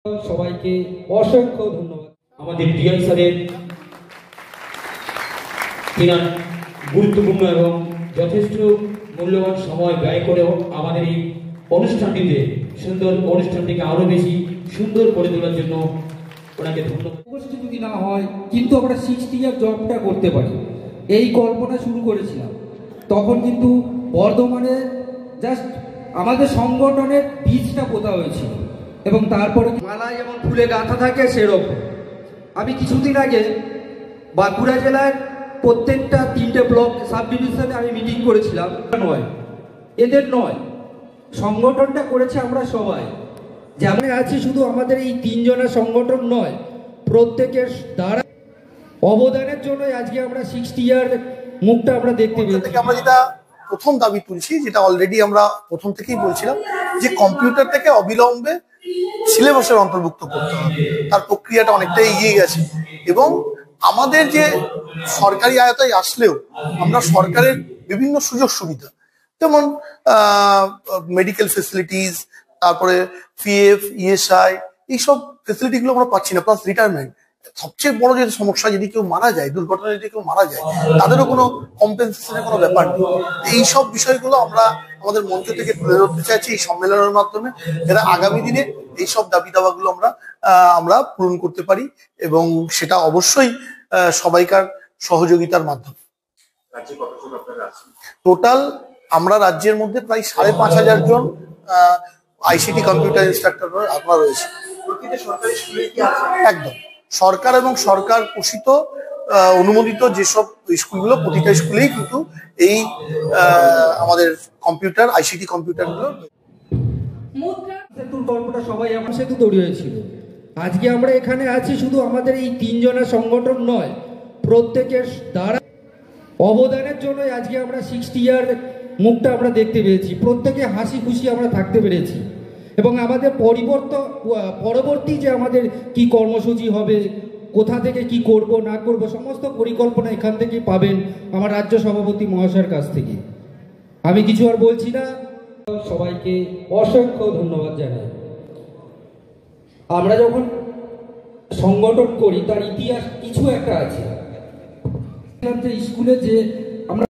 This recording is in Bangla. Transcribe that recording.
সবাইকে অসংখ্য ধন্যবাদ। আমাদের ডিআই স্যারের তিনার গুরুত্বপূর্ণ এবং যথেষ্ট মূল্যবান সময় ব্যয় করেও আমাদের এই অনুষ্ঠানটিকে আরো বেশি সুন্দর করে তোলার জন্য ওনাকে ধন্যবাদ। উপস্থিত যদি না হয় কিন্তু আমরা 60 ইয়ার জবটা করতে পারি, এই কল্পনা শুরু করেছিলাম। তখন কিন্তু বর্ধমানে জাস্ট আমাদের সংগঠনের বীজটা পোতা হয়েছিল এবং তারপরে মালায় যেমন ফুলে গাঁথা থাকে সেরকম। আমি কিছুদিন আগে বাঁকুড়া জেলার প্রত্যেকটা 3টে ব্লক সাব ডিভিশনে আমি মিটিং করেছিলাম। এদের নয়, সংগঠনটা করেছে আমরা সবাই। যেমন আছে শুধু আমাদের এই 3 জনের সংগঠন নয়, প্রত্যেকের দ্বারা অবদানের জন্য আজকে আমরা 60 ইয়ার মুখটা আমরা দেখতে পেয়েছি। আমরা যেটা প্রথম দাবি তুলছি, যেটা অলরেডি আমরা প্রথম থেকেই বলছিলাম, যে কম্পিউটারটাকে অবিলম্বে সিলেবাসের অন্তর্ভুক্ত করতে হবে। তার প্রক্রিয়াটা অনেকটাই এগিয়ে গেছে এবং আমাদের যে সরকারি আয়তায় আসলেও আমরা সরকারের বিভিন্ন সুযোগ সুবিধা, যেমন মেডিকেল ফেসিলিটিস, তারপরে পিএফ, ইএসআই, এইসব ফেসিলিটিগুলো আমরা পাচ্ছি না, প্লাস রিটায়ারমেন্ট। সবচেয়ে বড় যে সমস্যা, যদি কেউ মারা যায়, দুর্ঘটনায় যদি কেউ মারা যায়, তাদেরও কোনো কম্পেনসেশনের কোনো ব্যাপার নেই। এইসব বিষয়গুলো আমরা আমাদের মঞ্চ থেকে তুলে ধরতে চাইছি এই সম্মেলনের মাধ্যমে, যারা আগামী দিনে এইসব দাবি দাওয়াগুলো আমরা পূরণ করতে পারি, এবং সেটা অবশ্যই সবাইকার সহযোগিতার মাধ্যমে। টোটাল আমরা রাজ্যের মধ্যে প্রায় 5,500 জন আইসিটি কম্পিউটার ইনস্ট্রাক্টর আপনার রয়েছে। একদম সরকার এবং সরকার পোষিত অনুমোদিত যেসব স্কুলগুলো, প্রতিটা স্কুলেই কিন্তু এই আমাদের কম্পিউটার, আইসিটি কম্পিউটারগুলো। সেতুর গল্পটা সবাই আমার সেতু তৈরি হয়েছিল। আজকে আমরা এখানে আছি শুধু আমাদের এই 3 জনের সংগঠন নয়, প্রত্যেকের দ্বারা অবদানের জন্য আজকে আমরা 60 ইয়ার মুখটা আমরা দেখতে পেয়েছি। প্রত্যেকে হাসি খুশি আমরা থাকতে পেরেছি এবং আমাদের পরবর্তী যে আমাদের কি কর্মসূচি হবে, কোথা থেকে কি করব না করব, সমস্ত পরিকল্পনা এখান থেকে পাবেন আমার রাজ্য সভাপতি মহাশয়ের কাছ থেকে। আমি কিছু আর বলছি না, সবাইকে অসংখ্য ধন্যবাদ জানাই। আমরা যখন সংগঠন করি তার ইতিহাস কিছু একটা আছে। স্কুলে যে